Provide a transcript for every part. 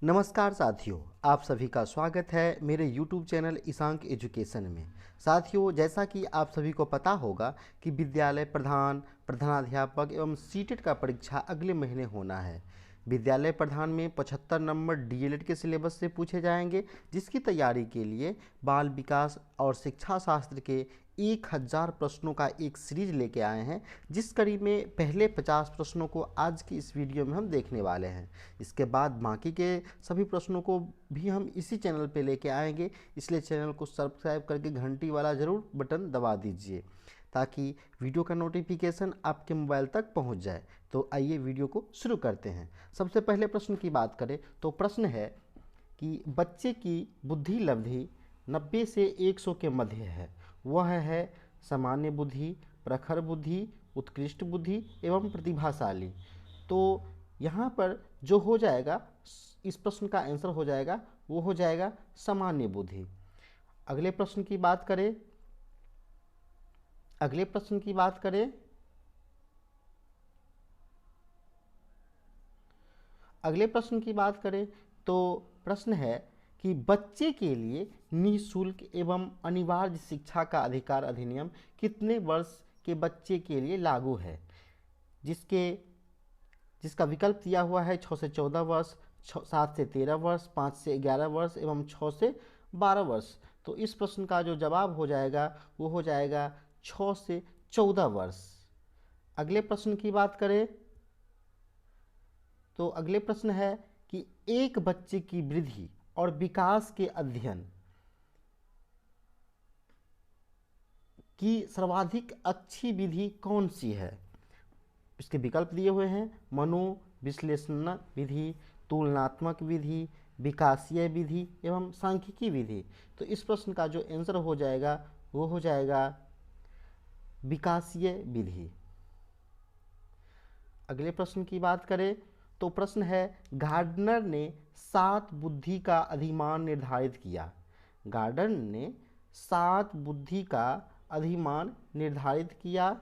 नमस्कार साथियों, आप सभी का स्वागत है मेरे YouTube चैनल ईशांक एजुकेशन में। साथियों, जैसा कि आप सभी को पता होगा कि विद्यालय प्रधान, प्रधानाध्यापक एवं सीटेट का परीक्षा अगले महीने होना है। विद्यालय प्रधान में 75 नंबर डीएलएड के सिलेबस से पूछे जाएंगे, जिसकी तैयारी के लिए बाल विकास और शिक्षा शास्त्र के 1000 प्रश्नों का एक सीरीज लेके आए हैं, जिस कड़ी में पहले 50 प्रश्नों को आज की इस वीडियो में हम देखने वाले हैं। इसके बाद बाकी के सभी प्रश्नों को भी हम इसी चैनल पे लेके आएंगे, इसलिए चैनल को सब्सक्राइब करके घंटी वाला ज़रूर बटन दबा दीजिए ताकि वीडियो का नोटिफिकेशन आपके मोबाइल तक पहुंच जाए। तो आइए वीडियो को शुरू करते हैं। सबसे पहले प्रश्न की बात करें तो प्रश्न है कि बच्चे की बुद्धि लब्धि 90 से 100 के मध्य है। वह है सामान्य बुद्धि, प्रखर बुद्धि, उत्कृष्ट बुद्धि एवं प्रतिभाशाली। तो यहाँ पर जो हो जाएगा, इस प्रश्न का आंसर हो जाएगा, वो हो जाएगा सामान्य बुद्धि। अगले प्रश्न की बात करें अगले प्रश्न की बात करें अगले प्रश्न की बात करें तो प्रश्न है कि बच्चे के लिए निःशुल्क एवं अनिवार्य शिक्षा का अधिकार अधिनियम कितने वर्ष के बच्चे के लिए लागू है। जिसका विकल्प दिया हुआ है 6 से 14 वर्ष, 7 से 13 वर्ष, 5 से 11 वर्ष एवं 6 से 12 वर्ष। तो इस प्रश्न का जो जवाब हो जाएगा वो हो जाएगा 6 से 14 वर्ष। अगले प्रश्न की बात करें तो अगले प्रश्न है कि एक बच्चे की वृद्धि और विकास के अध्ययन की सर्वाधिक अच्छी विधि कौन सी है। इसके विकल्प दिए हुए हैं मनोविश्लेषण विधि, तुलनात्मक विधि, विकासीय विधि एवं सांख्यिकी विधि। तो इस प्रश्न का जो आंसर हो जाएगा वो हो जाएगा विकासीय विधि। अगले प्रश्न की बात करें तो प्रश्न है गार्डनर ने 7 बुद्धि का अधिमान निर्धारित किया। गार्डनर ने 7 बुद्धि का अधिमान निर्धारित किया।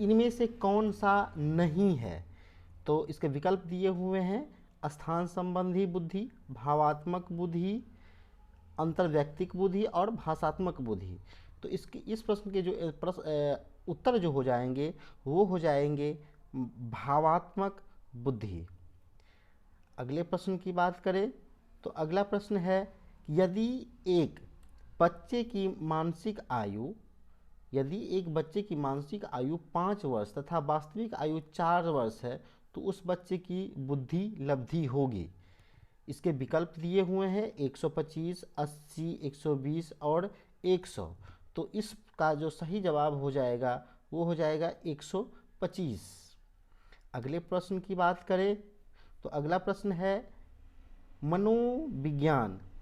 इनमें से कौन सा नहीं है। तो इसके विकल्प दिए हुए हैं स्थान संबंधी बुद्धि, भावात्मक बुद्धि, अंतर्वैयक्तिक बुद्धि और भाषात्मक बुद्धि। तो इस प्रश्न के जो उत्तर जो हो जाएंगे वो हो जाएंगे भावात्मक बुद्धि। अगले प्रश्न की बात करें तो अगला प्रश्न है कि यदि एक बच्चे की मानसिक आयु 5 वर्ष तथा वास्तविक आयु 4 वर्ष है तो उस बच्चे की बुद्धि लब्धि होगी। इसके विकल्प दिए हुए हैं 125, 80, 120 और 100। तो इसका जो सही जवाब हो जाएगा वो हो जाएगा 125। अगले प्रश्न की बात करें तो अगला प्रश्न है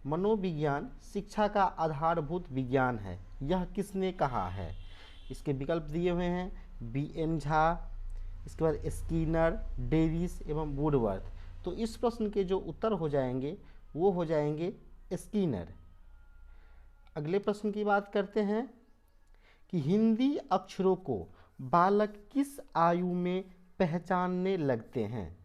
मनोविज्ञान शिक्षा का आधारभूत विज्ञान है, यह किसने कहा है। इसके विकल्प दिए हुए हैं BN झा, इसके बाद स्किनर, डेविस एवं वुडवर्थ। तो इस प्रश्न के जो उत्तर हो जाएंगे वो हो जाएंगे स्किनर। अगले प्रश्न की बात करते हैं कि हिंदी अक्षरों को बालक किस आयु में पहचानने लगते हैं।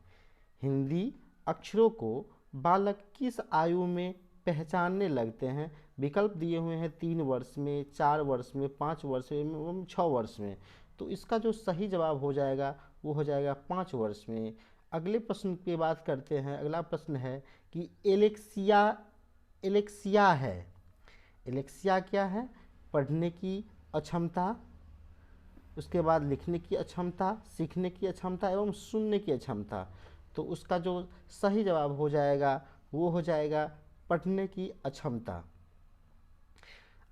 हिंदी अक्षरों को बालक किस आयु में पहचानने लगते हैं। विकल्प दिए हुए हैं 3 वर्ष में, 4 वर्ष में, 5 वर्ष में एवं 6 वर्ष में। तो इसका जो सही जवाब हो जाएगा वो हो जाएगा 5 वर्ष में। अगले प्रश्न की बात करते हैं। अगला प्रश्न है कि एलेक्सिया है। एलेक्सिया क्या है। पढ़ने की अक्षमता, उसके बाद लिखने की अक्षमता, सीखने की अक्षमता एवं सुनने की अक्षमता। तो उसका जो सही जवाब हो जाएगा वो हो जाएगा पढ़ने की अक्षमता।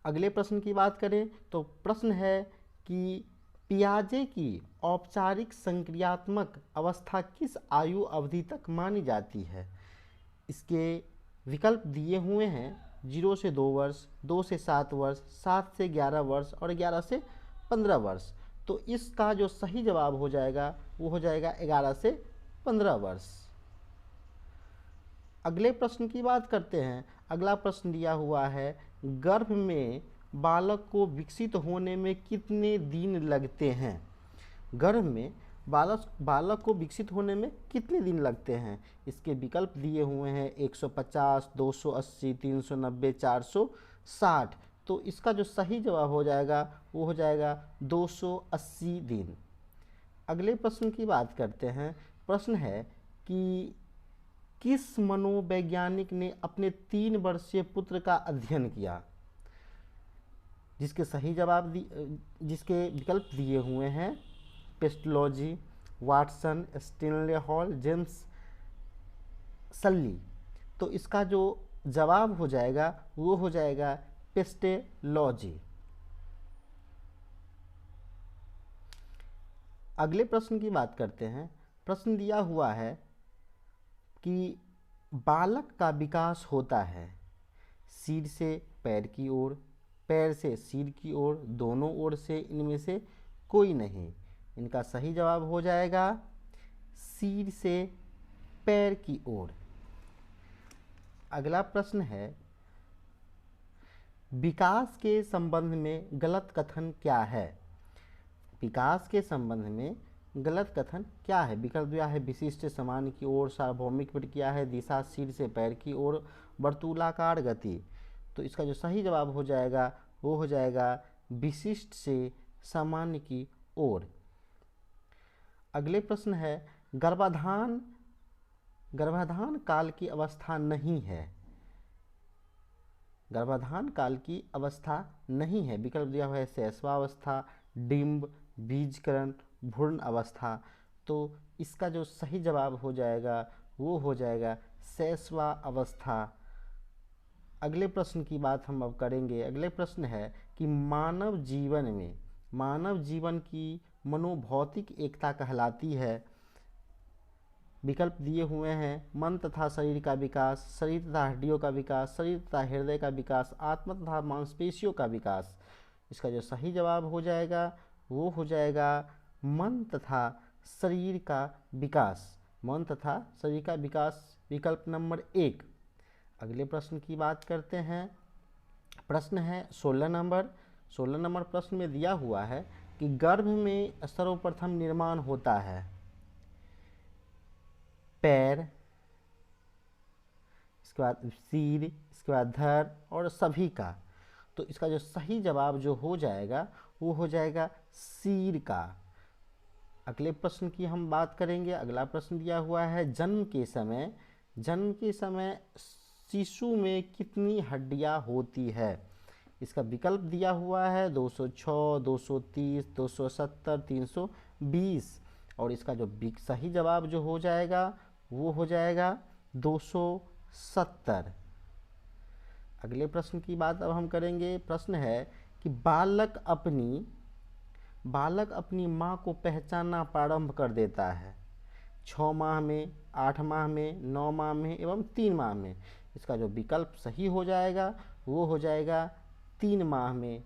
अगले प्रश्न की बात करें तो प्रश्न है कि पियाजे की औपचारिक संक्रियात्मक अवस्था किस आयु अवधि तक मानी जाती है। इसके विकल्प दिए हुए हैं 0 से 2 वर्ष, 2 से 7 वर्ष, 7 से 11 वर्ष और 11 से 15 वर्ष। तो इसका जो सही जवाब हो जाएगा वो हो जाएगा 11 से 15 वर्ष। अगले प्रश्न की बात करते हैं। अगला प्रश्न दिया हुआ है गर्भ में बालक को विकसित होने में कितने दिन लगते हैं। गर्भ में बालक बालक को विकसित होने में कितने दिन लगते हैं? इसके विकल्प दिए हुए हैं 150, 280, 390, 460। तो इसका जो सही जवाब हो जाएगा वो हो जाएगा 280 दिन। अगले प्रश्न की बात करते हैं। प्रश्न है कि किस मनोवैज्ञानिक ने अपने 3 वर्षीय पुत्र का अध्ययन किया? जिसके विकल्प दिए हुए हैं Pestalozzi, Watson, Stanley Hall, James Sully. तो इसका जो जवाब हो जाएगा वो हो जाएगा पेस्टोलॉजी। अगले प्रश्न की बात करते हैं। प्रश्न दिया हुआ है कि बालक का विकास होता है सिर से पैर की ओर, पैर से सिर की ओर, दोनों ओर से, इनमें से कोई नहीं। इनका सही जवाब हो जाएगा सिर से पैर की ओर। अगला प्रश्न है विकास के संबंध में गलत कथन क्या है? विकास के संबंध में गलत कथन क्या है? विकल्प दिया है विशिष्ट सामान्य की ओर, सार्वभौमिक प्रतिक्रिया है, दिशा सिर से पैर की ओर, वर्तुलाकार गति। तो इसका जो सही जवाब हो जाएगा वो हो जाएगा विशिष्ट से सामान्य की ओर। अगले प्रश्न है गर्भाधान काल की अवस्था नहीं है। गर्भाधान काल की अवस्था नहीं है। विकल्प दिया हुआ है शैशवावस्था, डिंब, बीजकरण, भ्रूण अवस्था। तो इसका जो सही जवाब हो जाएगा वो हो जाएगा शैशवावस्था। अगले प्रश्न की बात हम अब करेंगे। अगले प्रश्न है कि मानव जीवन की मनोभौतिक एकता कहलाती है। विकल्प दिए हुए हैं मन तथा शरीर का विकास, शरीर तथा हड्डियों का विकास, शरीर तथा हृदय का विकास, आत्मा तथा मांसपेशियों का विकास। इसका जो सही जवाब हो जाएगा वो हो जाएगा मन तथा शरीर का विकास। मन तथा शरीर का विकास विकल्प नंबर 1। अगले प्रश्न की बात करते हैं। प्रश्न है 16 नंबर प्रश्न में दिया हुआ है कि गर्भ में सर्वप्रथम निर्माण होता है पैर, इसके बाद सिर, इसके बाद धड़ और सभी का। तो इसका जो सही जवाब जो हो जाएगा वो हो जाएगा सिर का। अगले प्रश्न की हम बात करेंगे। अगला प्रश्न दिया हुआ है जन्म के समय शिशु में कितनी हड्डियां होती है? इसका विकल्प दिया हुआ है 206, 230, 270, 320। और इसका जो सही जवाब जो हो जाएगा वो हो जाएगा 270। अगले प्रश्न की बात अब हम करेंगे। प्रश्न है कि बालक अपनी माँ को पहचानना प्रारंभ कर देता है 6 माह में, 8 माह में, 9 माह में एवं 3 माह में। इसका जो विकल्प सही हो जाएगा वो हो जाएगा 3 माह में।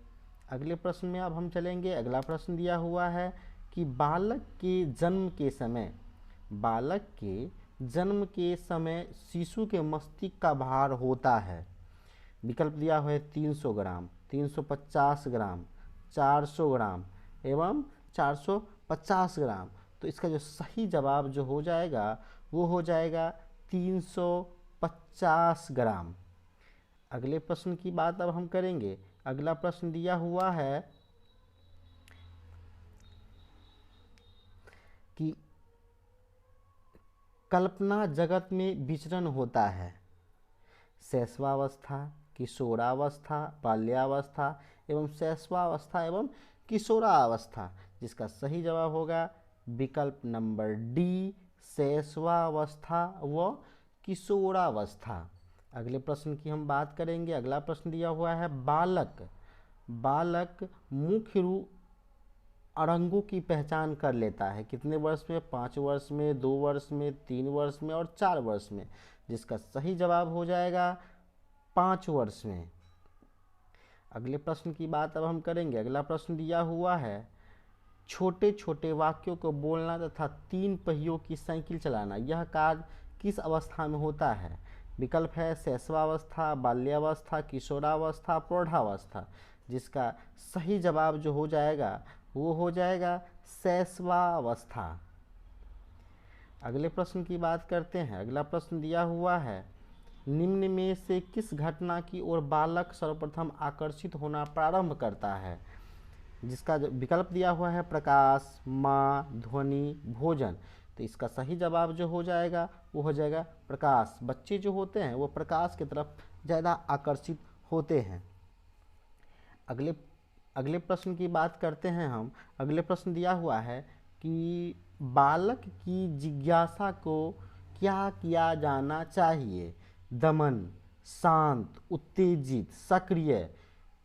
अगले प्रश्न में अब हम चलेंगे। अगला प्रश्न दिया हुआ है कि बालक के जन्म के समय शिशु के मस्तिष्क का भार होता है। विकल्प दिया हुआ है 300 ग्राम, 350 ग्राम, 400 ग्राम एवं 450 ग्राम। तो इसका जो सही जवाब जो हो जाएगा वो हो जाएगा 350 ग्राम। अगले प्रश्न की बात अब हम करेंगे। अगला प्रश्न दिया हुआ है कि कल्पना जगत में विचरण होता है शैशवावस्था, किशोरावस्था, बाल्यावस्था एवं शैशवावस्था एवं किशोरावस्था। जिसका सही जवाब होगा विकल्प नंबर डी, शैशवावस्था व किशोरावस्था। अगले प्रश्न की हम बात करेंगे। अगला प्रश्न दिया हुआ है बालक मुख्य रूप अंगों की पहचान कर लेता है कितने वर्ष में? 5 वर्ष में, 2 वर्ष में, 3 वर्ष में और 4 वर्ष में। जिसका सही जवाब हो जाएगा 5 वर्ष में। अगले प्रश्न की बात अब हम करेंगे। अगला प्रश्न दिया हुआ है छोटे छोटे वाक्यों को बोलना तथा 3 पहियों की साइकिल चलाना यह कार्य किस अवस्था में होता है? विकल्प है शैशवावस्था, बाल्यावस्था, किशोरावस्था, प्रौढ़ावस्था। जिसका सही जवाब जो हो जाएगा वो हो जाएगा शैशवावस्था। अगले प्रश्न की बात करते हैं। अगला प्रश्न दिया हुआ है, निम्न में से किस घटना की ओर बालक सर्वप्रथम आकर्षित होना प्रारंभ करता है? जिसका जो विकल्प दिया हुआ है प्रकाश, माँ, ध्वनि, भोजन। तो इसका सही जवाब जो हो जाएगा वो हो जाएगा प्रकाश। बच्चे जो होते हैं वो प्रकाश की तरफ ज़्यादा आकर्षित होते हैं। अगले अगले प्रश्न की बात करते हैं हम। अगले प्रश्न दिया हुआ है कि बालक की जिज्ञासा को क्या किया जाना चाहिए? दमन, शांत, उत्तेजित, सक्रिय।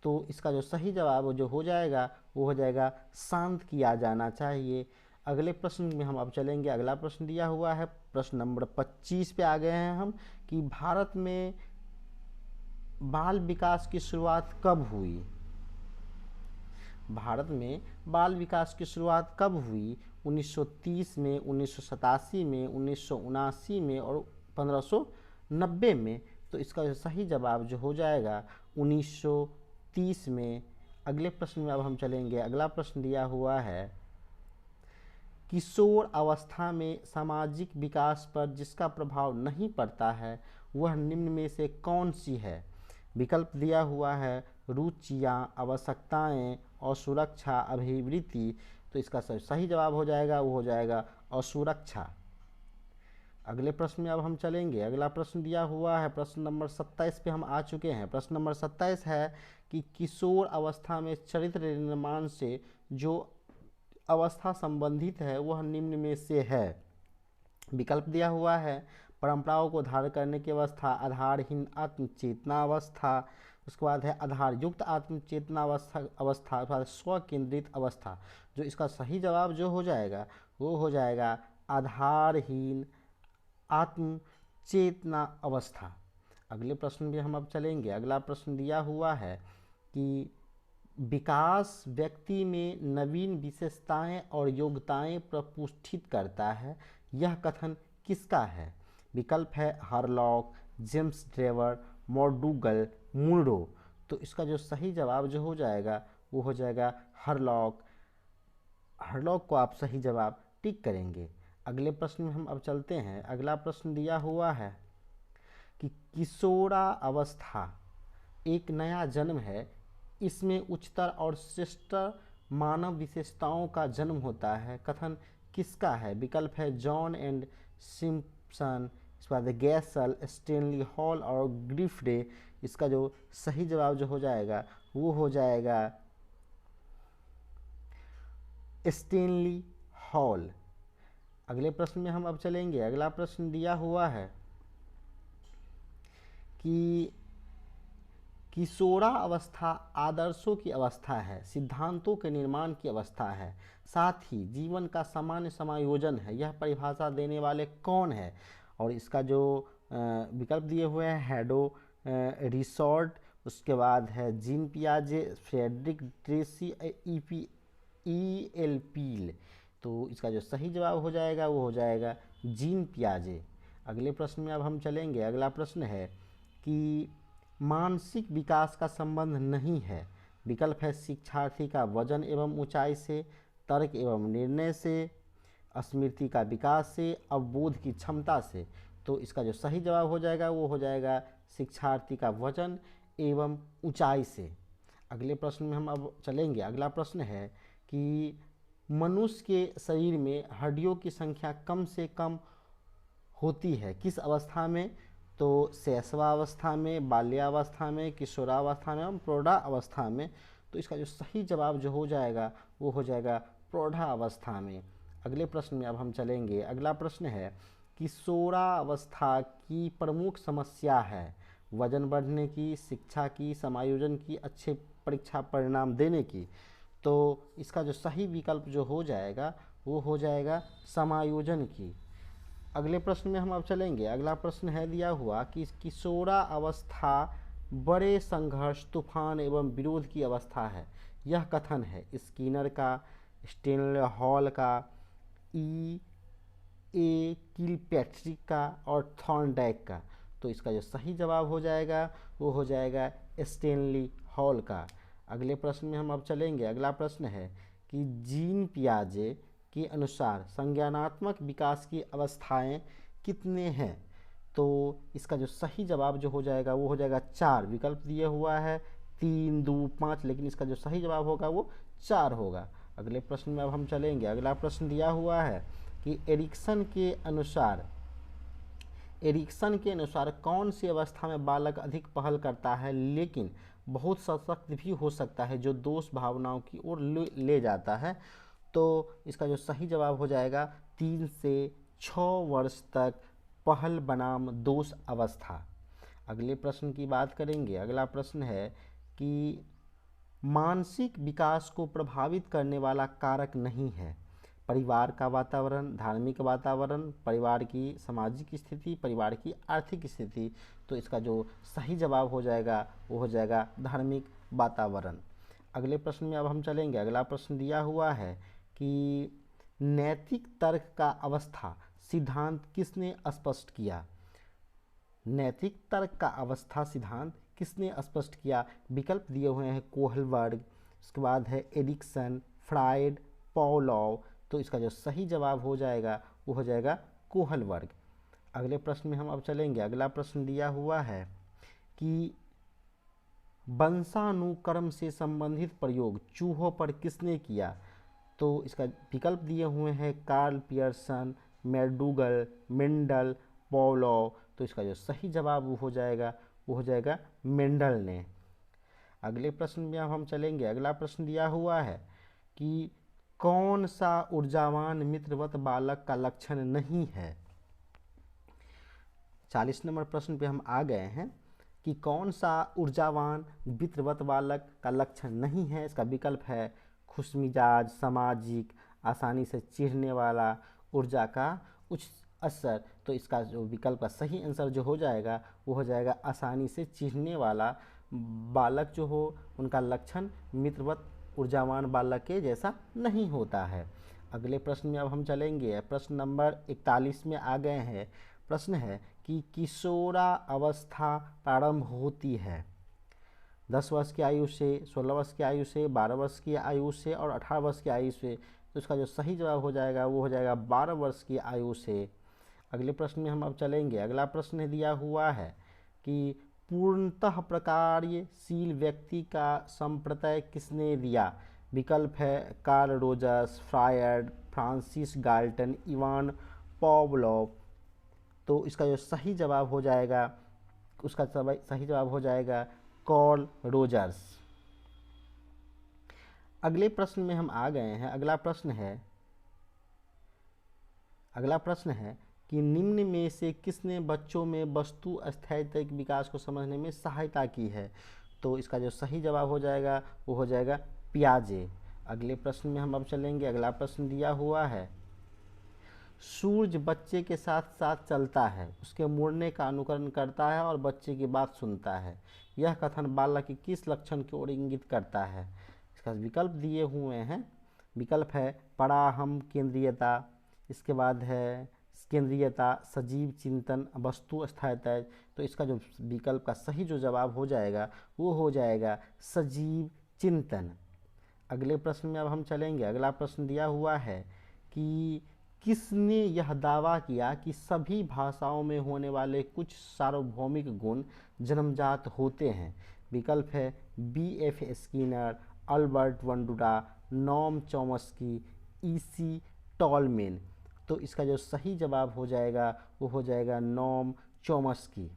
तो इसका जो सही जवाब जो हो जाएगा वो हो जाएगा शांत किया जाना चाहिए। अगले प्रश्न में हम अब चलेंगे। अगला प्रश्न दिया हुआ है, प्रश्न नंबर 25 पे आ गए हैं हम, कि भारत में बाल विकास की शुरुआत कब हुई? भारत में बाल विकास की शुरुआत कब हुई? 1930 में, 1987 में, 1979 में और 1590 में। तो इसका जो सही जवाब जो हो जाएगा 1930 में। अगले प्रश्न में अब हम चलेंगे। अगला प्रश्न दिया हुआ है, किशोर अवस्था में सामाजिक विकास पर जिसका प्रभाव नहीं पड़ता है वह निम्न में से कौन सी है? विकल्प दिया हुआ है रुचियाँ, आवश्यकताएं और सुरक्षा, अभिवृत्ति। तो इसका सही जवाब हो जाएगा वो हो जाएगा असुरक्षा। अगले प्रश्न में अब हम चलेंगे। अगला प्रश्न दिया हुआ है, प्रश्न नंबर 27 पे हम आ चुके हैं। प्रश्न नंबर 27 है कि किशोर अवस्था में चरित्र निर्माण से जो अवस्था संबंधित है वह निम्न में से है। विकल्प दिया हुआ है परंपराओं को धारण करने की अवस्था, आधारहीन आत्मचेतना अवस्था, उसके बाद है आधार युक्त आत्मचेतना अवस्था, उसके बाद स्व केंद्रित अवस्था। जो इसका सही जवाब जो हो जाएगा वो हो जाएगा आधारहीन आत्मचेतना अवस्था। अगले प्रश्न में हम अब चलेंगे। अगला प्रश्न दिया हुआ है कि विकास व्यक्ति में नवीन विशेषताएं और योग्यताएं प्रपुष्टित करता है, यह कथन किसका है? विकल्प है हरलॉक, जेम्स ड्रेवर, मॉर्डुगल, मुनरो। तो इसका जो सही जवाब जो हो जाएगा वो हो जाएगा हरलॉक। हरलॉक को आप सही जवाब टिक करेंगे। अगले प्रश्न में हम अब चलते हैं। अगला प्रश्न दिया हुआ है कि किशोरा अवस्था एक नया जन्म है, इसमें उच्चतर और श्रेष्ठ मानव विशेषताओं का जन्म होता है, कथन किसका है? विकल्प है जॉन एंड सिम्पसन, इसके बाद गैसल, स्टेनली हॉल और ग्रिफडे। इसका जो सही जवाब जो हो जाएगा वो हो जाएगा स्टेनली हॉल। अगले प्रश्न में हम अब चलेंगे। अगला प्रश्न दिया हुआ है कि किशोरा अवस्था आदर्शों की अवस्था है, सिद्धांतों के निर्माण की अवस्था है, साथ ही जीवन का सामान्य समायोजन है, यह परिभाषा देने वाले कौन है? और इसका जो विकल्प दिए हुए हैं हैडो रिसॉर्ट, उसके बाद है जीन पियाजे, Frederick Tracy, E L Peel. तो इसका जो सही जवाब हो जाएगा वो हो जाएगा जीन पियाजे। अगले प्रश्न में अब हम चलेंगे। अगला प्रश्न है कि मानसिक विकास का संबंध नहीं है। विकल्प है शिक्षार्थी का वजन एवं ऊंचाई से, तर्क एवं निर्णय से, स्मृति का विकास से, अवबोध की क्षमता से। तो इसका जो सही जवाब हो जाएगा वो हो जाएगा शिक्षार्थी का वजन एवं ऊंचाई से। अगले प्रश्न में हम अब चलेंगे। अगला प्रश्न है कि मनुष्य के शरीर में हड्डियों की संख्या कम से कम होती है किस अवस्था में? तो शैशवावस्था में, बाल्यावस्था में, किशोरावस्था में और प्रौढ़ावस्था में। तो इसका जो सही जवाब जो हो जाएगा वो हो जाएगा प्रौढ़ावस्था में। अगले प्रश्न में अब हम चलेंगे। अगला प्रश्न है किशोरावस्था की प्रमुख समस्या है वजन बढ़ने की, शिक्षा की, समायोजन की, अच्छे परीक्षा परिणाम देने की। तो इसका जो सही विकल्प जो हो जाएगा वो हो जाएगा समायोजन की। अगले प्रश्न में हम अब चलेंगे। अगला प्रश्न है दिया हुआ कि किशोरा अवस्था बड़े संघर्ष, तूफान एवं विरोध की अवस्था है, यह कथन है स्किनर का, स्टेनले हॉल का, ई ए किलपैट्रिक का और थॉर्नडाइक का। तो इसका जो सही जवाब हो जाएगा वो हो जाएगा स्टेनली हॉल का। अगले प्रश्न में हम अब चलेंगे। अगला प्रश्न है कि जीन पियाजे के अनुसार संज्ञानात्मक विकास की अवस्थाएं कितने हैं? तो इसका जो सही जवाब जो हो जाएगा वो हो जाएगा 4। विकल्प दिया हुआ है 3, 2, 5, लेकिन इसका जो सही जवाब होगा वो 4 होगा। अगले प्रश्न में अब हम चलेंगे। अगला प्रश्न दिया हुआ है कि एरिक्सन के अनुसार कौन सी अवस्था में बालक अधिक पहल करता है लेकिन बहुत सशक्त भी हो सकता है, जो दोष भावनाओं की ओर ले जाता है? तो इसका जो सही जवाब हो जाएगा 3 से 6 वर्ष तक पहल बनाम दोष अवस्था। अगले प्रश्न की बात करेंगे। अगला प्रश्न है कि मानसिक विकास को प्रभावित करने वाला कारक नहीं है। परिवार का वातावरण, धार्मिक वातावरण, परिवार की सामाजिक स्थिति, परिवार की आर्थिक स्थिति। तो इसका जो सही जवाब हो जाएगा वो हो जाएगा धार्मिक वातावरण। अगले प्रश्न में अब हम चलेंगे। अगला प्रश्न दिया हुआ है कि नैतिक तर्क का अवस्था सिद्धांत किसने स्पष्ट किया? नैतिक तर्क का अवस्था सिद्धांत किसने स्पष्ट किया? विकल्प दिए हुए हैं कोहलबर्ग, उसके बाद है एरिक्सन, फ्रायड, पावलोव। तो इसका जो सही जवाब हो जाएगा वो हो जाएगा कोहलबर्ग। अगले प्रश्न में हम अब चलेंगे। अगला प्रश्न दिया हुआ है कि वंशानुक्रम से संबंधित प्रयोग चूहों पर किसने किया? तो इसका विकल्प दिए हुए हैं Karl Pearson, McDougall, Mendel, Pavlov. तो इसका जो सही जवाब वो हो जाएगा मेंडल ने। अगले प्रश्न में अब हम चलेंगे। अगला प्रश्न दिया हुआ है कि कौन सा ऊर्जावान मित्रवत बालक का लक्षण नहीं है? 40 नंबर प्रश्न पे हम आ गए हैं कि कौन सा ऊर्जावान मित्रवत बालक का लक्षण नहीं है। इसका विकल्प है खुशमिजाज, सामाजिक, आसानी से चिढ़ने वाला, ऊर्जा का उच्च असर। तो इसका जो विकल्प का सही आंसर जो हो जाएगा वो हो जाएगा आसानी से चिढ़ने वाला बालक जो हो उनका लक्षण मित्रवत ऊर्जावान बालक के जैसा नहीं होता है। अगले प्रश्न में अब हम चलेंगे। प्रश्न नंबर 41 में आ गए हैं। प्रश्न है कि किशोरा अवस्था प्रारंभ होती है 10 वर्ष की आयु से, 16 वर्ष की आयु से, 12 वर्ष की आयु से और 18 वर्ष की आयु से। तो इसका जो सही जवाब हो जाएगा वो हो जाएगा 12 वर्ष की आयु से। अगले प्रश्न में हम अब चलेंगे। अगला प्रश्न दिया हुआ है कि पूर्णतः प्रकार्यशील व्यक्ति का संप्रत्यय किसने दिया? विकल्प है Carl Rogers, Freud, Francis Galton, Ivan Pavlov. तो इसका जो सही जवाब हो जाएगा उसका सही जवाब हो जाएगा कार्ल रोजर्स। अगले प्रश्न में हम आ गए हैं। अगला प्रश्न है कि निम्न में से किसने बच्चों में वस्तु स्थैतिक विकास को समझने में सहायता की है? तो इसका जो सही जवाब हो जाएगा वो हो जाएगा पियाजे। अगले प्रश्न में हम अब चलेंगे। अगला प्रश्न दिया हुआ है सूरज बच्चे के साथ साथ चलता है, उसके मुड़ने का अनुकरण करता है और बच्चे की बात सुनता है। यह कथन बालक के किस लक्षण की ओर इंगित करता है? इसका विकल्प दिए हुए हैं। विकल्प है पराहम केंद्रीयता, इसके बाद है केंद्रीयता, सजीव चिंतन, वस्तु स्थायित्व। तो इसका जो विकल्प का सही जो जवाब हो जाएगा वो हो जाएगा सजीव चिंतन। अगले प्रश्न में अब हम चलेंगे। अगला प्रश्न दिया हुआ है कि किसने यह दावा किया कि सभी भाषाओं में होने वाले कुछ सार्वभौमिक गुण जन्मजात होते हैं? विकल्प है B.F. Skinner, Albert Bandura, Noam Chomsky, E.C. Tolman. तो इसका जो सही जवाब हो जाएगा वो हो जाएगा नॉम चॉम्स्की।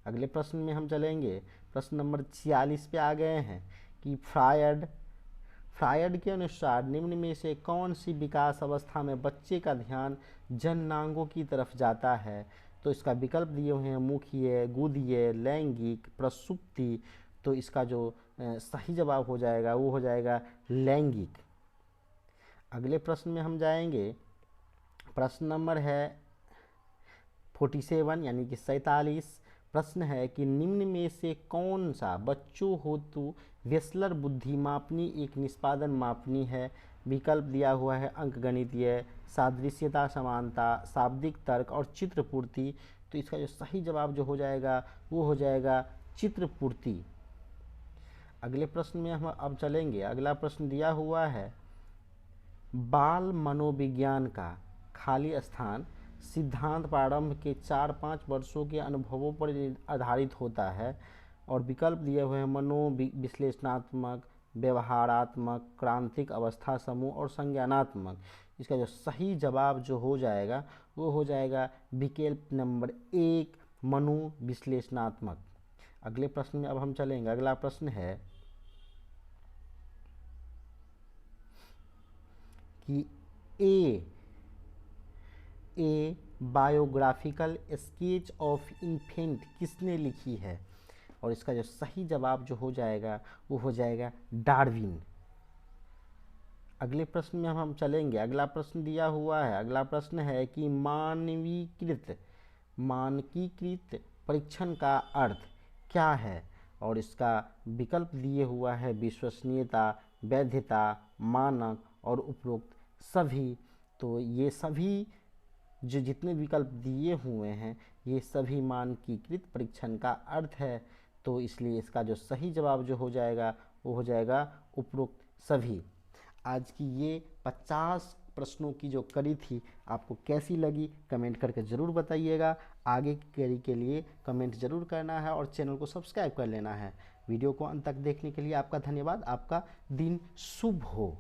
अगले प्रश्न में हम चलेंगे। प्रश्न नंबर 46 पे आ गए हैं कि फ्रायड के अनुसार निम्न में से कौन सी विकास अवस्था में बच्चे का ध्यान जननांगों की तरफ जाता है? तो इसका विकल्प दिए हुए हैं मुखीय, गुदीय, लैंगिक, प्रसुप्ति। तो इसका जो सही जवाब हो जाएगा वो हो जाएगा लैंगिक। अगले प्रश्न में हम जाएंगे। प्रश्न नंबर है 47 यानी कि 47। प्रश्न है कि निम्न में से कौन सा बच्चों हेतु वेस्लर बुद्धि मापनी एक निष्पादन मापनी है? विकल्प दिया हुआ है अंकगणितीय, सादृश्यता समानता, शाब्दिक तर्क और चित्रपूर्ति। तो इसका जो सही जवाब जो हो जाएगा वो हो जाएगा चित्रपूर्ति। अगले प्रश्न में हम अब चलेंगे। अगला प्रश्न दिया हुआ है बाल मनोविज्ञान का खाली स्थान सिद्धांत प्रारंभ के 4-5 वर्षों के अनुभवों पर आधारित होता है। और विकल्प दिए हुए हैं विश्लेषणात्मक, व्यवहारात्मक, क्रांतिक अवस्था समूह और संज्ञानात्मक। इसका जो सही जवाब जो हो जाएगा वो हो जाएगा विकल्प नंबर 1, मनोविश्लेषणात्मक। अगले प्रश्न में अब हम चलेंगे। अगला प्रश्न है कि ए बायोग्राफिकल स्केच ऑफ इन्फेंट किसने लिखी है? और इसका जो सही जवाब जो हो जाएगा वो हो जाएगा डार्विन। अगले प्रश्न में हम चलेंगे। अगला प्रश्न दिया हुआ है, अगला प्रश्न है कि मानकीकृत परीक्षण का अर्थ क्या है? और इसका विकल्प दिए हुआ है विश्वसनीयता, वैधता, मानक और उपरोक्त सभी। तो ये सभी जो जितने विकल्प दिए हुए हैं ये सभी मानकीकृत परीक्षण का अर्थ है। तो इसलिए इसका जो सही जवाब जो हो जाएगा वो हो जाएगा उपरोक्त सभी। आज की ये 50 प्रश्नों की जो कड़ी थी आपको कैसी लगी कमेंट करके ज़रूर बताइएगा। आगे की कड़ी के लिए कमेंट ज़रूर करना है और चैनल को सब्सक्राइब कर लेना है। वीडियो को अंत तक देखने के लिए आपका धन्यवाद। आपका दिन शुभ हो।